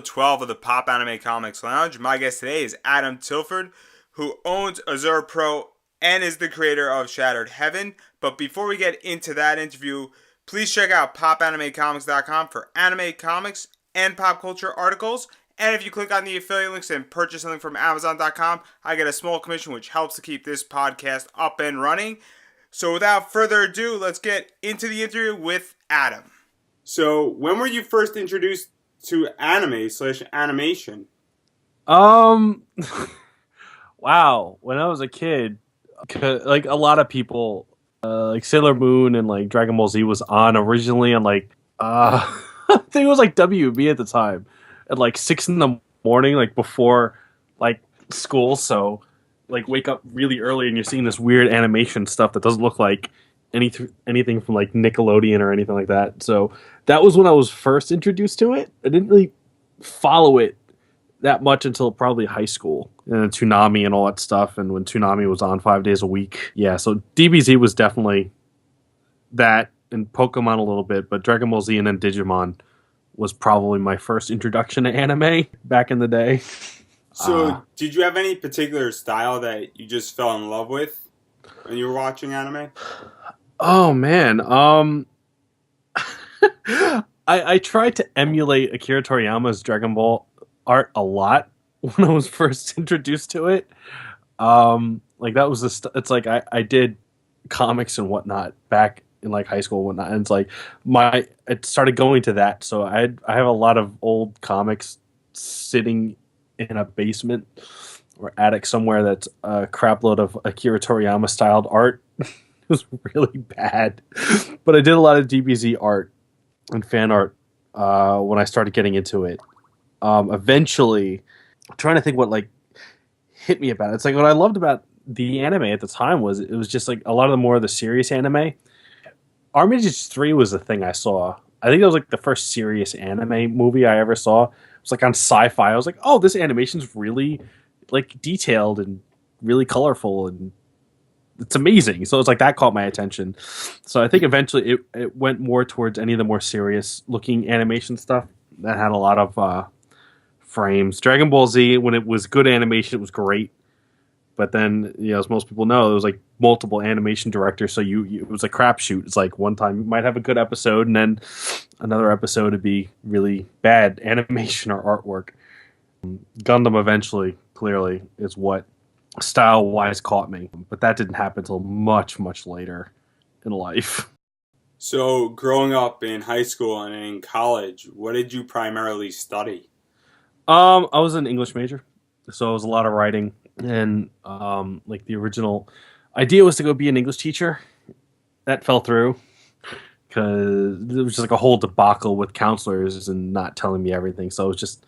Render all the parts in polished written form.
12 of the Pop Anime Comics Lounge. My guest today is Adam Tilford, who owns Azure Pro and is the creator of Shattered Heaven. But before we get into that interview, please check out popanimecomics.com for anime comics and pop culture articles. And if you click on the affiliate links and purchase something from Amazon.com, I get a small commission which helps to keep this podcast up and running. So without further ado, let's get into the interview with Adam. So when were you first introduced to anime/animation? Wow. When I was a kid, like a lot of people, like Sailor Moon and like Dragon Ball Z was on originally on like, I think it was like WB at the time at like 6 in the morning, like before like school. So like wake up really early and you're seeing this weird animation stuff that doesn't look like anything from like Nickelodeon or anything like that. So that was when I was first introduced to it. I didn't really follow it that much until probably high school and Toonami and all that stuff. And when Toonami was on 5 days a week. Yeah, so DBZ was definitely that, and Pokemon a little bit, but Dragon Ball Z and then Digimon was probably my first introduction to anime back in the day. So did you have any particular style that you just fell in love with when you were watching anime? Oh man, I tried to emulate Akira Toriyama's Dragon Ball art a lot when I was first introduced to it. Like that was it's like I did comics and whatnot back in like high school and whatnot, and it's like I started going to that. So I have a lot of old comics sitting in a basement or attic somewhere that's a crapload of Akira Toriyama styled art. It was really bad, but I did a lot of DBZ art and fan art when I started getting into it. Eventually, I'm trying to think what like hit me about it. It's like what I loved about the anime at the time was it was just like a lot of the more of the serious anime. Armitage 3 was the thing I saw. I think that was like the first serious anime movie I ever saw. It was like on Sci-Fi. I was like, oh, this animation's really like detailed and really colorful and it's amazing. So it's like that caught my attention. So I think eventually it went more towards any of the more serious looking animation stuff that had a lot of frames. Dragon Ball Z, when it was good animation, it was great. But then, you know, as most people know, there was like multiple animation directors, so it was a crapshoot. It's like one time you might have a good episode, and then another episode would be really bad animation or artwork. Gundam eventually, clearly, is what style-wise caught me, but that didn't happen until much, much later in life. So growing up in high school and in college, what did you primarily study? I was an English major, so it was a lot of writing, and like the original idea was to go be an English teacher. That fell through because it was just like a whole debacle with counselors and not telling me everything. So I was just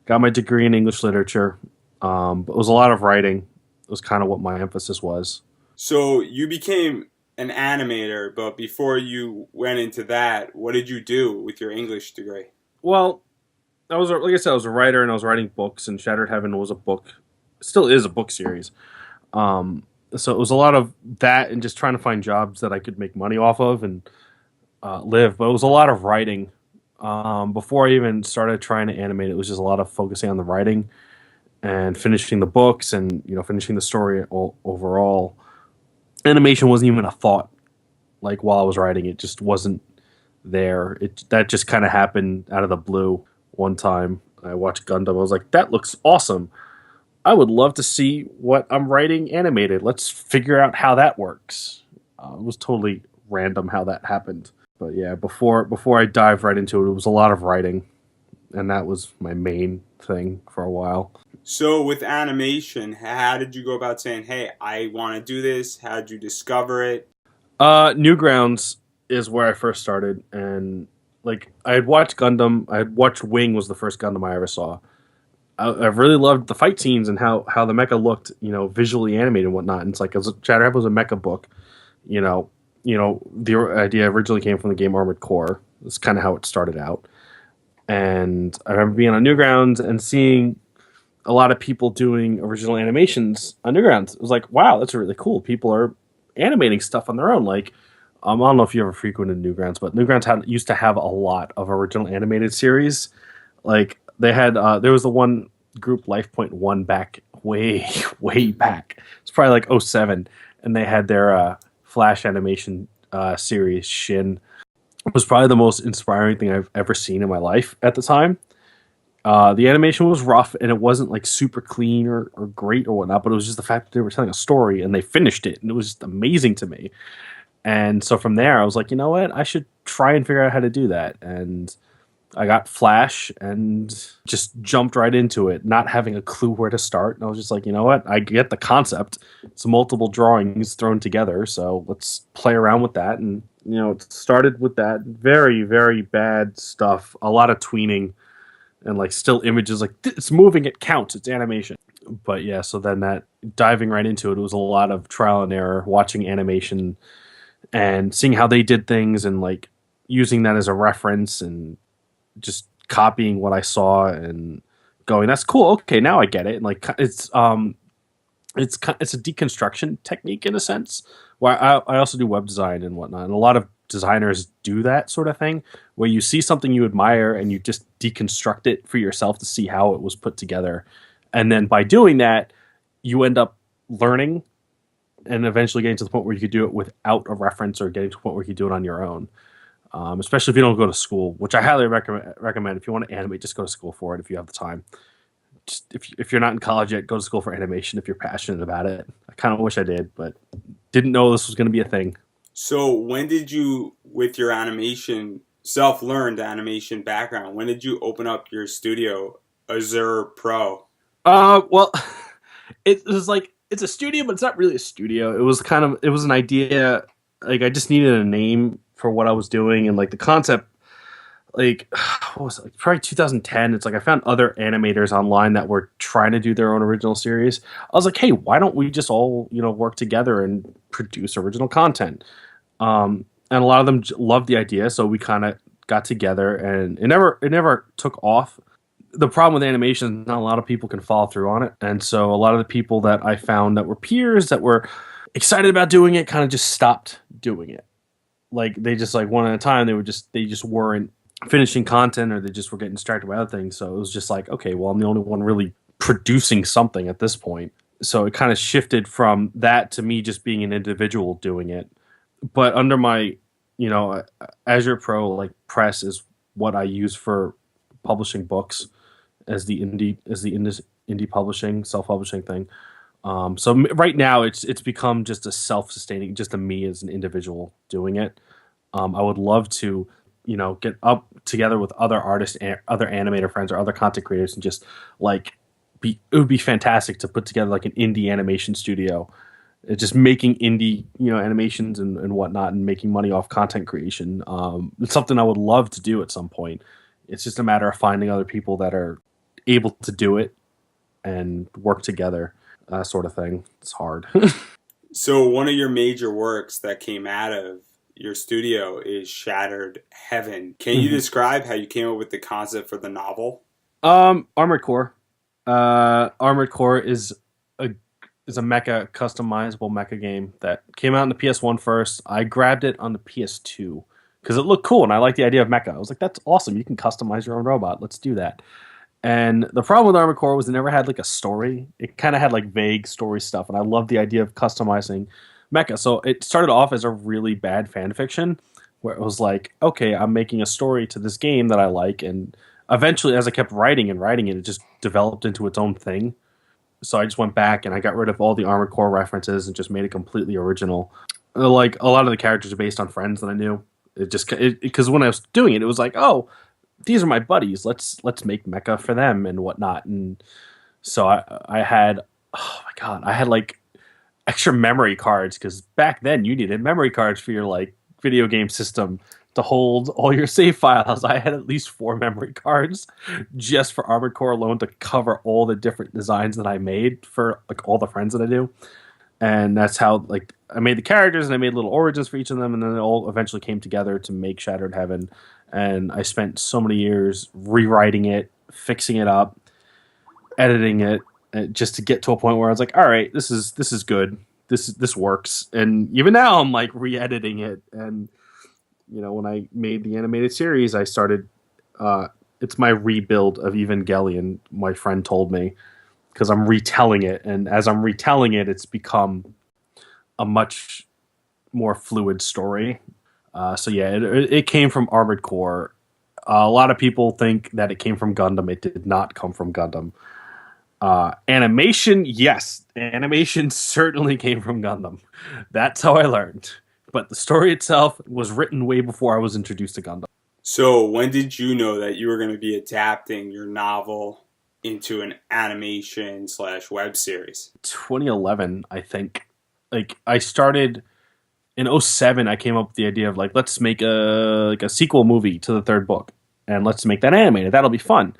got my degree in English literature, but it was a lot of writing. It was kind of what my emphasis was. So you became an animator, but before you went into that, what did you do with your English degree? Well, like I said, I was a writer and I was writing books, and Shattered Heaven was a book, still is a book series. So it was a lot of that and just trying to find jobs that I could make money off of and live. But it was a lot of writing. Before I even started trying to animate, it was just a lot of focusing on the writing and finishing the books and, you know, finishing the story overall. Animation wasn't even a thought. Like while I was writing, it just wasn't there. That just kind of happened out of the blue. One time I watched Gundam. I was like, that looks awesome. I would love to see what I'm writing animated. Let's figure out how that works. It was totally random how that happened. But yeah, before I dived right into it, it was a lot of writing. And that was my main thing for a while. So with animation, how did you go about saying, hey, I want to do this? How did you discover it? Newgrounds is where I first started. And like I had watched Gundam. I had watched Wing was the first Gundam I ever saw. I really loved the fight scenes and how the mecha looked, you know, visually animated and whatnot. And it's like, Shattered Heaven was a mecha book, you know, the idea originally came from the game Armored Core. That's kind of how it started out. And I remember being on Newgrounds and seeing a lot of people doing original animations on Newgrounds. It was like, wow, that's really cool. People are animating stuff on their own. Like, I don't know if you ever frequented Newgrounds, but Newgrounds used to have a lot of original animated series. Like, They had there was the one group LifePoint 1 back way way back. It's probably like '07, and they had their Flash animation series Shin. It was probably the most inspiring thing I've ever seen in my life at the time. The animation was rough and it wasn't like super clean or great or whatnot, but it was just the fact that they were telling a story and they finished it, and it was just amazing to me. And so from there, I was like, you know what, I should try and figure out how to do that. And I got Flash and just jumped right into it, not having a clue where to start. And I was just like, you know what, I get the concept. It's multiple drawings thrown together, so let's play around with that. And it started with that very, very bad stuff, a lot of tweening and like still images, like it's moving, it counts, it's animation. But yeah, so then that diving right into it was a lot of trial and error, watching animation and seeing how they did things and like using that as a reference and just copying what I saw and going, that's cool, okay, now I get it. And like it's a deconstruction technique in a sense. Where I also do web design and whatnot, and a lot of designers do that sort of thing, where you see something you admire and you just deconstruct it for yourself to see how it was put together, and then by doing that, you end up learning and eventually getting to the point where you could do it without a reference, or getting to the point where you can do it on your own. Especially if you don't go to school, which I highly recommend. If you want to animate, just go to school for it if you have the time. Just if you're not in college yet, go to school for animation if you're passionate about it. I kind of wish I did, but didn't know this was going to be a thing. So when did you, with your animation, self-learned animation background, when did you open up your studio, Azure Pro? Well, it was like, it's a studio, but it's not really a studio. It was an idea. Like, I just needed a name for what I was doing, and like the concept, like, what was it, like probably 2010. It's like I found other animators online that were trying to do their own original series. I was like, hey, why don't we just all work together and produce original content? And a lot of them loved the idea, so we kind of got together, and it never took off. The problem with animation is not a lot of people can follow through on it, and so a lot of the people that I found that were peers that were excited about doing it kind of just stopped doing it. Like, they just, like, one at a time, they just weren't finishing content, or they just were getting distracted by other things. So it was just like, okay, well, I'm the only one really producing something at this point. So it kind of shifted from that to me just being an individual doing it. But under my, Azure Pro, like, press is what I use for publishing books as the indie publishing, self-publishing thing. So right now it's become just a self-sustaining, just a me as an individual doing it. I would love to, get up together with other artists, other animator friends, or other content creators, and just like it would be fantastic to put together like an indie animation studio, just making indie, animations and whatnot, and making money off content creation. It's something I would love to do at some point. It's just a matter of finding other people that are able to do it and work together, sort of thing. It's hard. So one of your major works that came out of your studio is Shattered Heaven. Can you describe how you came up with the concept for the novel? Armored Core. Armored Core is a mecha, customizable mecha game that came out on the PS1 first. I grabbed it on the PS2 because it looked cool and I liked the idea of mecha. I was like, that's awesome. You can customize your own robot. Let's do that. And the problem with Armored Core was it never had like a story. It kind of had like vague story stuff, and I loved the idea of customizing mecha. So it started off as a really bad fan fiction where it was like, okay, I'm making a story to this game that I like, and eventually as I kept writing and writing it, it just developed into its own thing. So I just went back and I got rid of all the Armored Core references and just made it completely original. Like, a lot of the characters are based on friends that I knew. Because when I was doing it, it was like, oh, these are my buddies. Let's make mecha for them and whatnot. And so I had, oh my god, I had like extra memory cards, because back then you needed memory cards for your like video game system to hold all your save files. I had at least 4 memory cards just for Armored Core alone to cover all the different designs that I made for like all the friends that I do. And that's how like I made the characters, and I made little origins for each of them, and then it all eventually came together to make Shattered Heaven. And I spent so many years rewriting it, fixing it up, editing it, just to get to a point where I was like, all right, this is good. This works. And even now I'm like re-editing it. And when I made the animated series, I started it's my rebuild of Evangelion. My friend told me because I'm retelling it, and as I'm retelling it, it's become a much more fluid story. So yeah, it came from Armored Core. A lot of people think that it came from Gundam. It did not come from Gundam. Animation, yes, animation certainly came from Gundam. That's how I learned. But the story itself was written way before I was introduced to Gundam. So, when did you know that you were going to be adapting your novel into an animation slash web series? 2011, I think. Like I started in '07. I came up with the idea of like let's make a sequel movie to the third book, and let's make that animated. That'll be fun.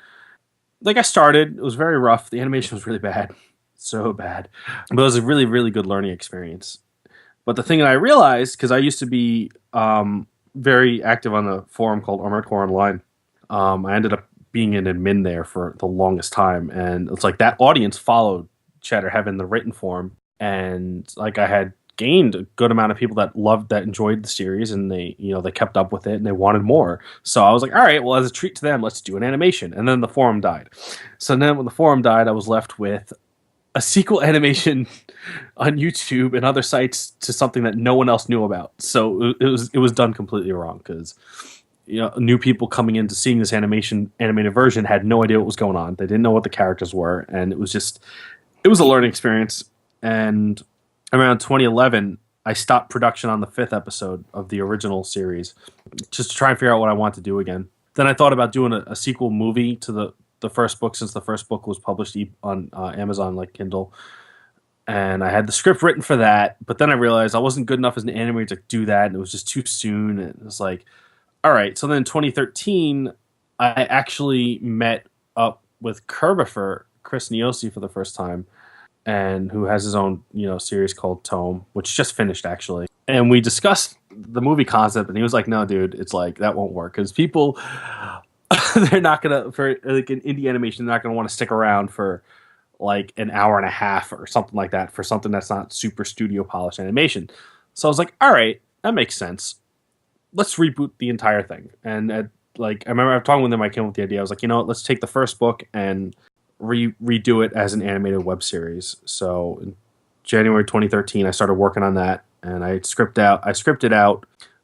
Like I started, it was very rough. The animation was really bad, so bad, but it was a really good learning experience. But the thing that I realized, because I used to be very active on a forum called Armored Core Online, I ended up being an admin there for the longest time, and it's like that audience followed Shatter Heaven, the written form, and like I had gained a good amount of people that loved that enjoyed the series, and they kept up with it and they wanted more. So I was like, all right, well, as a treat to them, let's do an animation. And then the forum died. So then when the forum died, I was left with a sequel animation on YouTube and other sites to something that no one else knew about. So it was done completely wrong because new people coming into seeing this animated version had no idea what was going on. They didn't know what the characters were, and it was a learning experience. And around 2011, I stopped production on the 5th episode of the original series just to try and figure out what I want to do again. Then I thought about doing a sequel movie to the first book, since the first book was published on Amazon, like Kindle. And I had the script written for that, but then I realized I wasn't good enough as an animator to do that, and it was just too soon. And it was like, all right. So then in 2013, I actually met up with Kerbifer, Chris Niosi, for the first time, and who has his own series called Tome, which just finished actually. And we discussed the movie concept, and he was like, "No, dude, it's like that won't work because people they're not gonna for like an indie animation, they're not gonna want to stick around for like an hour and a half or something like that for something that's not super studio polished animation." So I was like, "All right, that makes sense. Let's reboot the entire thing." And I remember I was talking with him. I came up with the idea. I was like, let's take the first book and redo it as an animated web series. So in January 2013, I started working on that, and I scripted out. I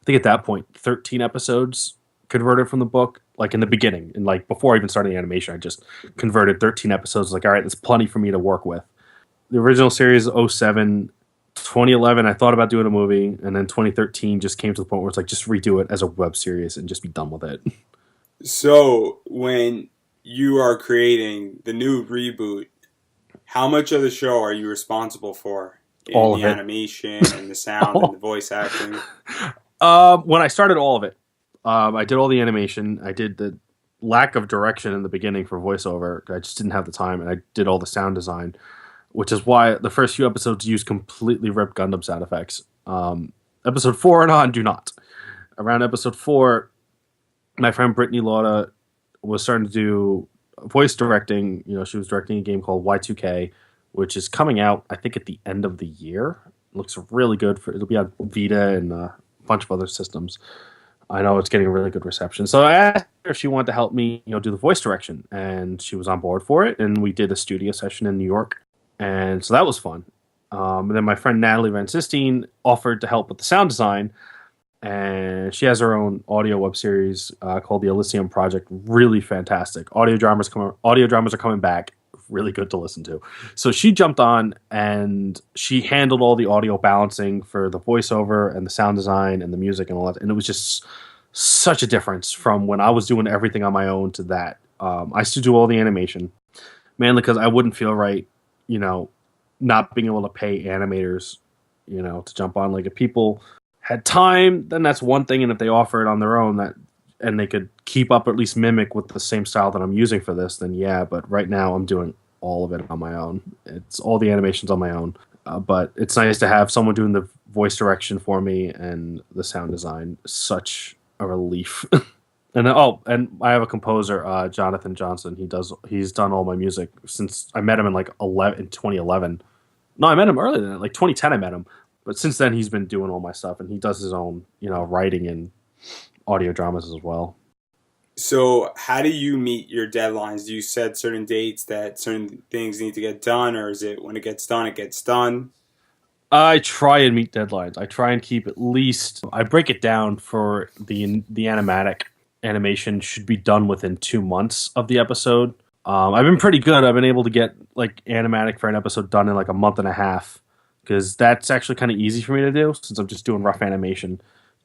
think at that point, 13 episodes converted from the book. Like in the beginning, and like before I even started the animation, I just converted 13 episodes. Like, all right, that's plenty for me to work with. The original series, '07, 2011, I thought about doing a movie, and then 2013 just came to the point where it's like, just redo it as a web series and just be done with it. So, when you are creating the new reboot, how much of the show are you responsible for in All the of it. animation and the sound and the voice acting? When I started all of it, I did all the animation. I did the lack of direction in the beginning for voiceover. I just didn't have the time, and I did all the sound design, which is why the first few episodes use completely ripped Gundam sound effects. Episode 4 and on do not. Around episode 4, my friend Brittany Lauda was starting to do voice directing. She was directing a game called Y2K, which is coming out, I think, at the end of the year. It looks really good. It'll be on Vita and a bunch of other systems. I know it's getting a really good reception. So I asked her if she wanted to help me, do the voice direction, and she was on board for it. And we did a studio session in New York, and so that was fun. And then my friend Natalie Van Sistine offered to help with the sound design, and she has her own audio web series called the Elysium Project. Really fantastic. Audio dramas are coming back. Really good to listen to. So she jumped on and she handled all the audio balancing for the voiceover and the sound design and the music and all that. And it was just such a difference from when I was doing everything on my own to that. I used to do all the animation, mainly because I wouldn't feel right, not being able to pay animators, to jump on. Like if people had time, then that's one thing. And if they offer it on their own, and they could keep up, or at least mimic with the same style that I'm using for this, then yeah. But right now I'm doing all of it on my own. It's all the animations on my own. But it's nice to have someone doing the voice direction for me and the sound design. Such a relief. And I have a composer, Jonathan Johnson. He's done all my music since I met him in 2011. No, I met him earlier than that, like 2010. I met him, but since then he's been doing all my stuff, and he does his own, writing and audio dramas as well. So, how do you meet your deadlines? Do you set certain dates that certain things need to get done, or is it when it gets done, it gets done? I try and meet deadlines. I try and keep at least. I break it down for the animatic animation should be done within 2 months of the episode. I've been pretty good. I've been able to get like animatic for an episode done in like a month and a half because that's actually kind of easy for me to do since I'm just doing rough animation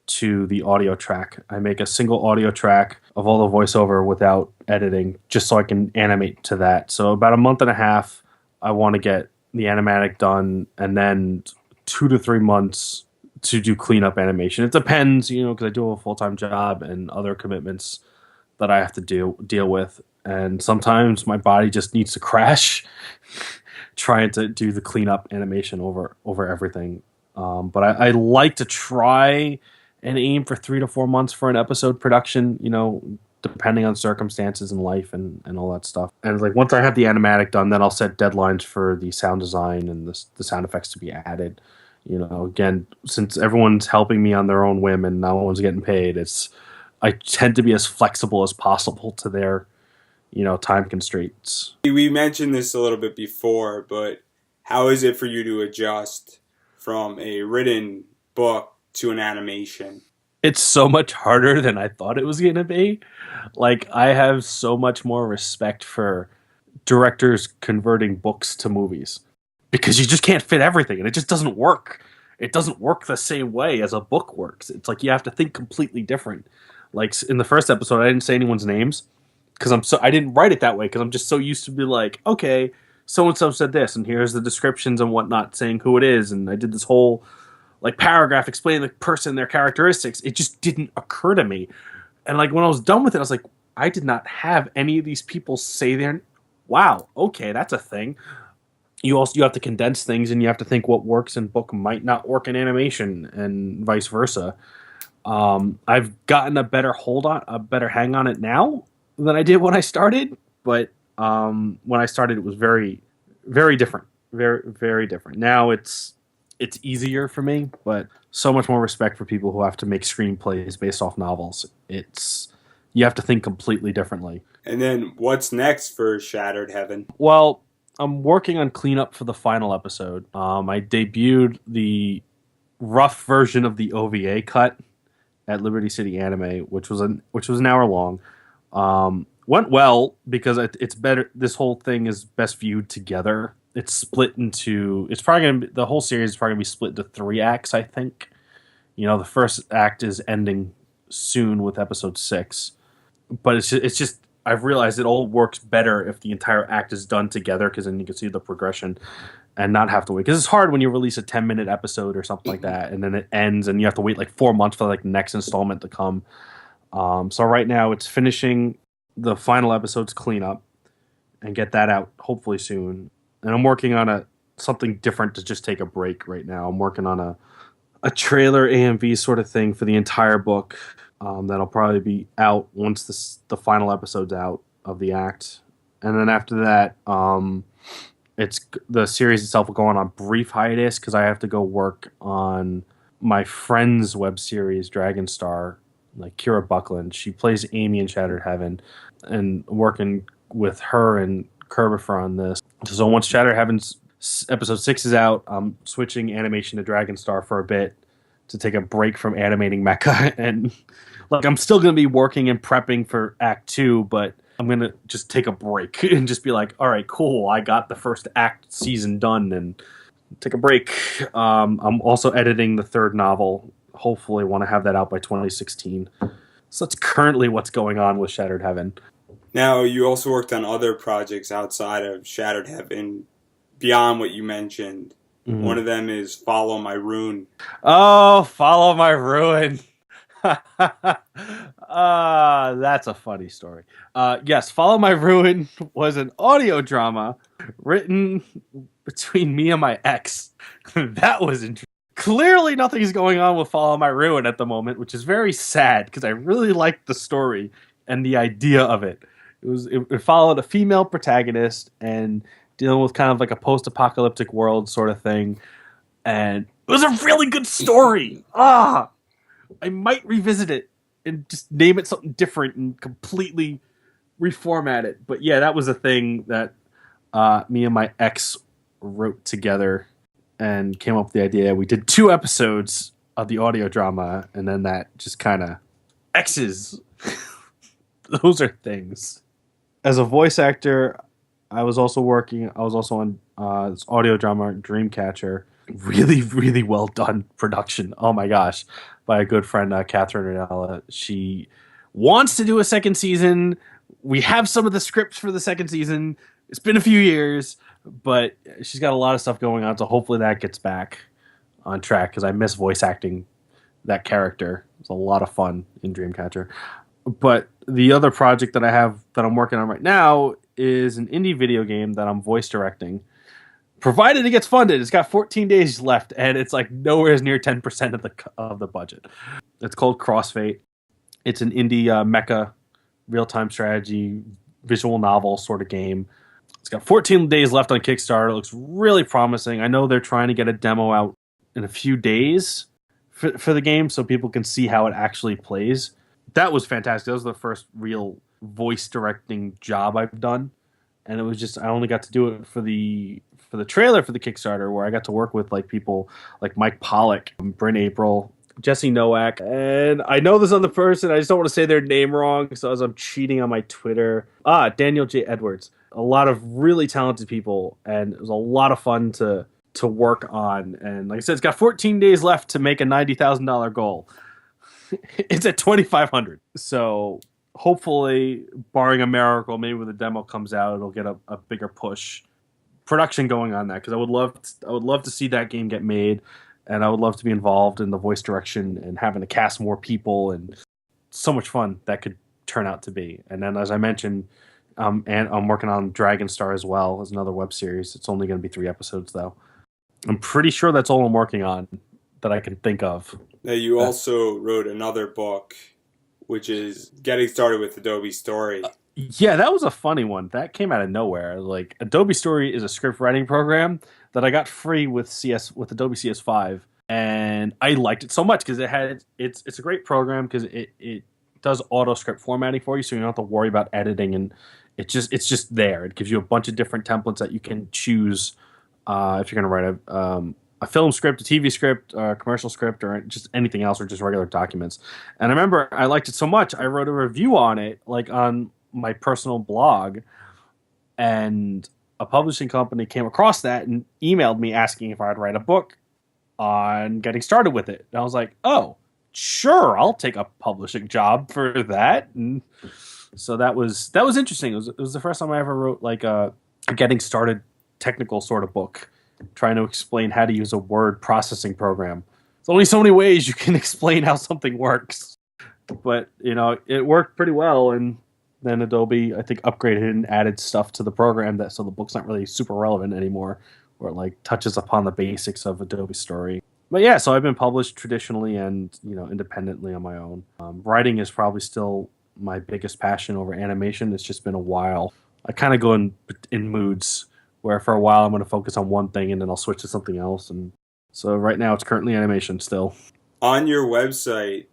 to the audio track. I make a single audio track of all the voiceover without editing just so I can animate to that. So about a month and a half, I want to get the animatic done, and then 2 to 3 months to do cleanup animation. It depends, because I do have a full time job and other commitments that I have to deal with, and sometimes my body just needs to crash trying to do the cleanup animation over everything. But I like to try and aim for 3 to 4 months for an episode production. Depending on circumstances in life and all that stuff. And like once I have the animatic done, then I'll set deadlines for the sound design and the sound effects to be added. Again, since everyone's helping me on their own whim and no one's getting paid, I tend to be as flexible as possible to their, time constraints. We mentioned this a little bit before, but how is it for you to adjust from a written book to an animation? It's so much harder than I thought it was going to be. Like, I have so much more respect for directors converting books to movies because you just can't fit everything and it just doesn't work. It doesn't work the same way as a book works. It's like you have to think completely different. Like in the first episode, I didn't say anyone's names because I didn't write it that way because I'm just so used to be like, okay, so and so said this and here's the descriptions and whatnot saying who it is, and I did this whole like paragraph explaining the person, their characteristics. It just didn't occur to me. And like when I was done with it, I was like, I did not have any of these people say their wow, okay, that's a thing. You have to condense things and you have to think what works in book might not work in animation and vice versa. I've gotten a better hang on it now than I did when I started, but when I started it was very, very different. Very, very different. Now it's easier for me, but so much more respect for people who have to make screenplays based off novels. You have to think completely differently. And then what's next for Shattered Heaven? Well, I'm working on cleanup for the final episode. I debuted the rough version of the OVA cut at Liberty City Anime, which was an hour long. Went well because it's better. This whole thing is best viewed together. It's split into. It's probably gonna be, the whole series is probably gonna be split into 3 acts. I think. The first act is ending soon with episode 6, but it's just I've realized it all works better if the entire act is done together because then you can see the progression and not have to wait. Because it's hard when you release a 10-minute episode or something like that, and then it ends, and you have to wait like 4 months for like the next installment to come. So right now it's finishing the final episode's cleanup and get that out hopefully soon. And I'm working on something different to just take a break right now. I'm working on a trailer AMV sort of thing for the entire book. That'll probably be out once the final episode's out of the act, and then after that, it's the series itself will go on a brief hiatus because I have to go work on my friend's web series Dragon Star, like Kira Buckland. She plays Amy in Shattered Heaven, and working with her and Kerbifer on this. So once Shattered Heaven's episode 6 is out, I'm switching animation to Dragon Star for a bit to take a break from animating mecha, and like I'm still going to be working and prepping for Act 2, but I'm going to just take a break and just be like, all right, cool, I got the first act season done and take a break. I'm also editing the third novel. Hopefully want to have that out by 2016. So that's currently what's going on with Shattered Heaven. Now, you also worked on other projects outside of Shattered Heaven, beyond what you mentioned. Mm-hmm. One of them is Follow My Ruin. Oh, Follow My Ruin. That's a funny story. Yes, Follow My Ruin was an audio drama written between me and my ex. That was interesting. Clearly nothing is going on with Follow My Ruin at the moment, which is very sad because I really liked the story and the idea of it. It followed a female protagonist and dealing with kind of like a post-apocalyptic world sort of thing, and it was a really good story. I might revisit it and just name it something different and completely reformat it. But yeah, that was a thing that me and my ex wrote together and came up with the idea. We did 2 episodes of the audio drama, and then that just kind of X's. Those are things. As a voice actor, I was also on this audio drama, Dreamcatcher. Really, really well done production. Oh my gosh. By a good friend, Catherine Ranella. She wants to do a second season. We have some of the scripts for the second season. It's been a few years, but she's got a lot of stuff going on, so hopefully that gets back on track because I miss voice acting that character. It was a lot of fun in Dreamcatcher. But the other project that I have that I'm working on right now is an indie video game that I'm voice directing. Provided it gets funded, it's got 14 days left, and it's like nowhere near 10% of the budget. It's called Crossfate. It's an indie mecha real-time strategy visual novel sort of game. It's got 14 days left on Kickstarter. It looks really promising. I know they're trying to get a demo out in a few days for the game so people can see how it actually plays. That was fantastic. That was the first real voice directing job I've done. And it was just, I only got to do it for the trailer for the Kickstarter, where I got to work with like people like Mike Pollock, Bryn April, Jesse Nowak, and I know this other person. I just don't want to say their name wrong, so as I'm cheating on my Twitter. Daniel J. Edwards. A lot of really talented people, and it was a lot of fun to work on. And like I said, it's got 14 days left to make a $90,000 goal. It's at 2,500. So hopefully, barring a miracle, maybe when the demo comes out, it'll get a bigger push production going on that, because I would love to see that game get made, and I would love to be involved in the voice direction and having to cast more people, and so much fun that could turn out to be. And then, as I mentioned, and I'm working on Dragon Star as well as another web series. It's only going to be 3 episodes though. I'm pretty sure that's all I'm working on that I can think of. Now, you also wrote another book, which is Getting Started with Adobe Story. Yeah, that was a funny one. That came out of nowhere. Like, Adobe Story is a script writing program that I got free with Adobe CS5, and I liked it so much because it's a great program because it does auto script formatting for you, so you don't have to worry about editing, and it's just there. It gives you a bunch of different templates that you can choose if you're going to write a film script, a TV script, a commercial script, or just anything else, or just regular documents. And I remember I liked it so much, I wrote a review on it, like on my personal blog, and a publishing company came across that and emailed me asking if I'd write a book on getting started with it. And I was like, oh, sure, I'll take a publishing job for that. And so that was interesting. It was the first time I ever wrote like a getting started technical sort of book, trying to explain how to use a word processing program. There's only so many ways you can explain how something works. But, it worked pretty well, and then Adobe, I think, upgraded and added stuff to the program so the book's not really super relevant anymore, or it like touches upon the basics of Adobe Story. But yeah, so I've been published traditionally and independently on my own. Writing is probably still my biggest passion over animation. It's just been a while. I kind of go in moods where for a while I'm going to focus on one thing and then I'll switch to something else. And so right now it's currently animation still. On your website,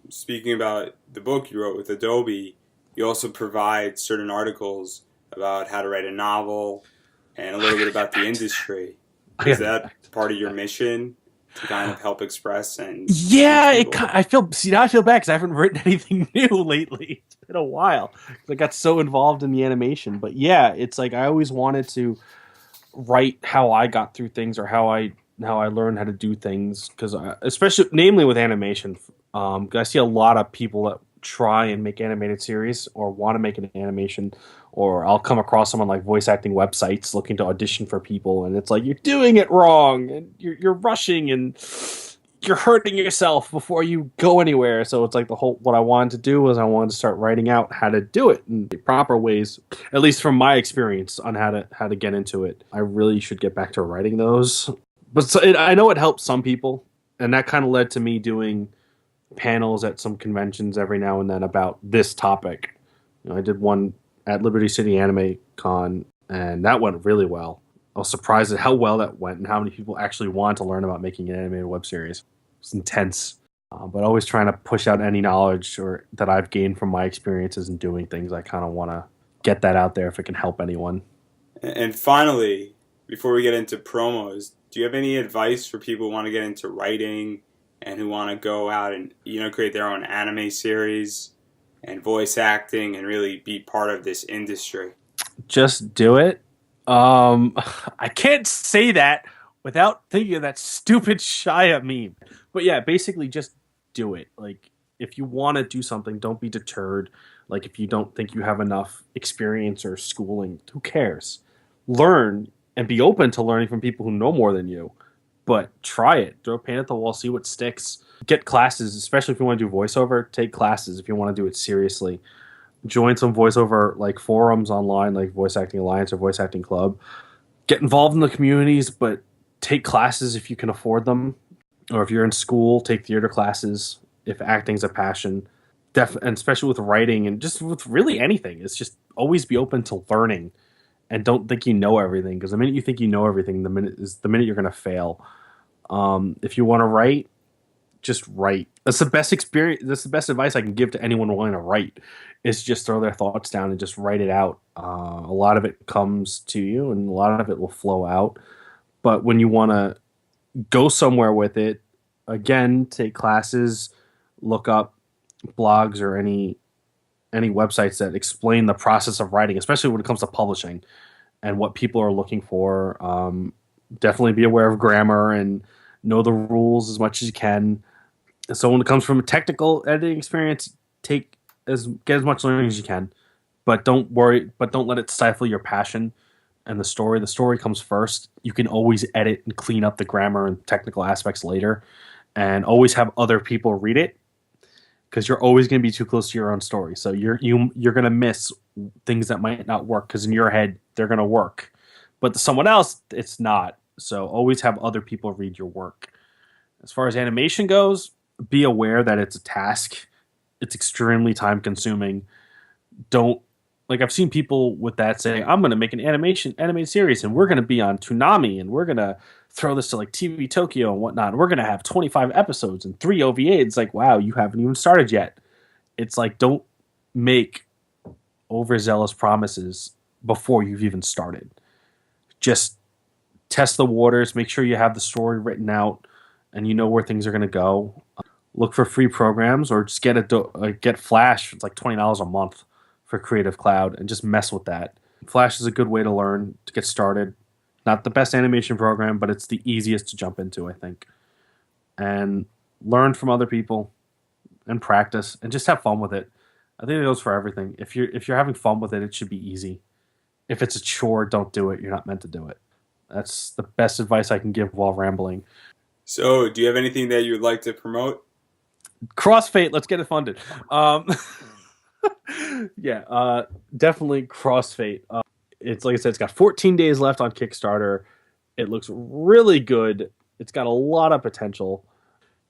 speaking about the book you wrote with Adobe, you also provide certain articles about how to write a novel and a little bit about the industry. Is that part of your mission to kind of help express and... Yeah, I feel bad because I haven't written anything new lately. It's been a while. I got so involved in the animation. But yeah, it's like I always wanted to write how I got through things or how I learned how to do things, because especially namely with animation, I see a lot of people that try and make animated series or want to make an animation, or I'll come across someone like voice acting websites looking to audition for people, and it's like, you're doing it wrong and you're rushing and you're hurting yourself before you go anywhere. So it's like what I wanted to do was I wanted to start writing out how to do it in the proper ways, at least from my experience on how to get into it. I really should get back to writing those. But I know it helps some people, and that kind of led to me doing panels at some conventions every now and then about this topic. I did one at Liberty City Anime Con, and that went really well. I was surprised at how well that went and how many people actually want to learn about making an animated web series. It's intense. But always trying to push out any knowledge or that I've gained from my experiences and doing things. I kind of want to get that out there if it can help anyone. And finally, before we get into promos, do you have any advice for people who want to get into writing and who want to go out and create their own anime series and voice acting and really be part of this industry? Just do it. Um, I can't say that without thinking of that stupid Shia meme. But yeah, basically just do it. Like if you want to do something, don't be deterred. Like if you don't think you have enough experience or schooling, who cares? Learn and be open to learning from people who know more than you. But try it. Throw paint at the wall, see what sticks. Get classes, especially if you want to do voiceover. Take classes if you want to do it seriously. Join some voiceover like forums online, like Voice Acting Alliance or Voice Acting Club. Get involved in the communities, but take classes if you can afford them, or if you're in school, take theater classes if acting's a passion. And especially with writing and just with really anything, it's just always be open to learning and don't think you know everything, because the minute you think you know everything, the minute you're going to fail. If you want to write, just write. That's the best experience. That's the best advice I can give to anyone wanting to write. Is just throw their thoughts down and just write it out. A lot of it comes to you, and a lot of it will flow out. But when you want to go somewhere with it, again, take classes, look up blogs or any websites that explain the process of writing, especially when it comes to publishing and what people are looking for. Definitely be aware of grammar and know the rules as much as you can. So when it comes from a technical editing experience, get as much learning as you can, but don't worry, but don't let it stifle your passion and the story. The story comes first. You can always edit and clean up the grammar and technical aspects later, and always have other people read it, because you're always going to be too close to your own story. So you're going to miss things that might not work, because in your head they're going to work, but to someone else it's not. So always have other people read your work. As far as animation goes, be aware that it's a task. It's extremely time consuming. Don't like I've seen people with that say, I'm going to make an animated series, and we're going to be on Toonami, and we're going to throw this to like TV Tokyo and whatnot. And we're going to have 25 episodes and 3 OVA. It's like, wow, you haven't even started yet. It's like, don't make overzealous promises before you've even started. Just test the waters, make sure you have the story written out and you know where things are going to go. Look for free programs, or just get Flash. It's like $20 a month for Creative Cloud, and just mess with that. Flash is a good way to learn, to get started. Not the best animation program, but it's the easiest to jump into, I think. And learn from other people and practice and just have fun with it. I think it goes for everything. If you're having fun with it, it should be easy. If it's a chore, don't do it. You're not meant to do it. That's the best advice I can give while rambling. So, do you have anything that you'd like to promote? Crossfade, let's get it funded. Yeah, definitely Crossfade. It's like I said, it's got 14 days left on Kickstarter. It looks really good. It's got a lot of potential.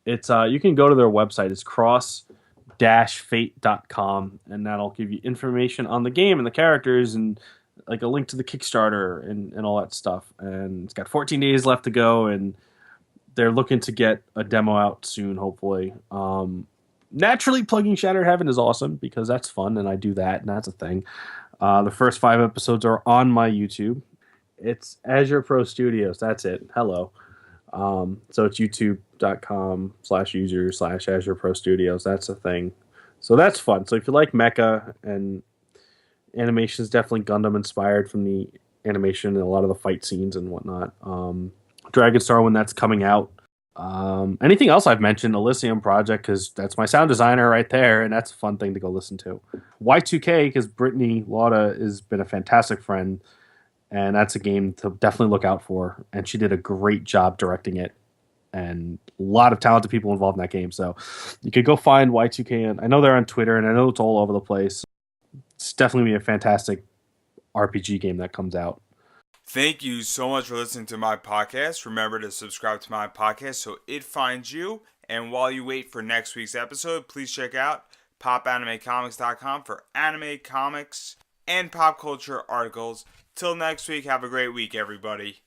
It's you can go to their website. It's cross-fate.com, and that'll give you information on the game and the characters, and like a link to the Kickstarter and all that stuff. And it's got 14 days left to go, and they're looking to get a demo out soon, hopefully. Naturally, plugging Shattered Heaven is awesome because that's fun, and I do that, and that's a thing. The first 5 episodes are on my YouTube. It's Azure Pro Studios. That's it. Hello. So it's youtube.com/user/Azure Pro Studios. That's a thing. So that's fun. So if you like mecha and animation, is definitely Gundam inspired from the animation and a lot of the fight scenes and whatnot. Dragon Star, when that's coming out. Anything else I've mentioned, Elysium Project, because that's my sound designer right there, and that's a fun thing to go listen to. Y2K, because Brittany Lauda has been a fantastic friend, and that's a game to definitely look out for. And she did a great job directing it, and a lot of talented people involved in that game. So you could go find Y2K, and I know they're on Twitter, and I know it's all over the place. It's definitely be a fantastic RPG game that comes out. Thank you so much for listening to my podcast. Remember to subscribe to my podcast so it finds you. And while you wait for next week's episode, please check out Popanimecomics.com for anime, comics, and pop culture articles. Till next week, have a great week, everybody.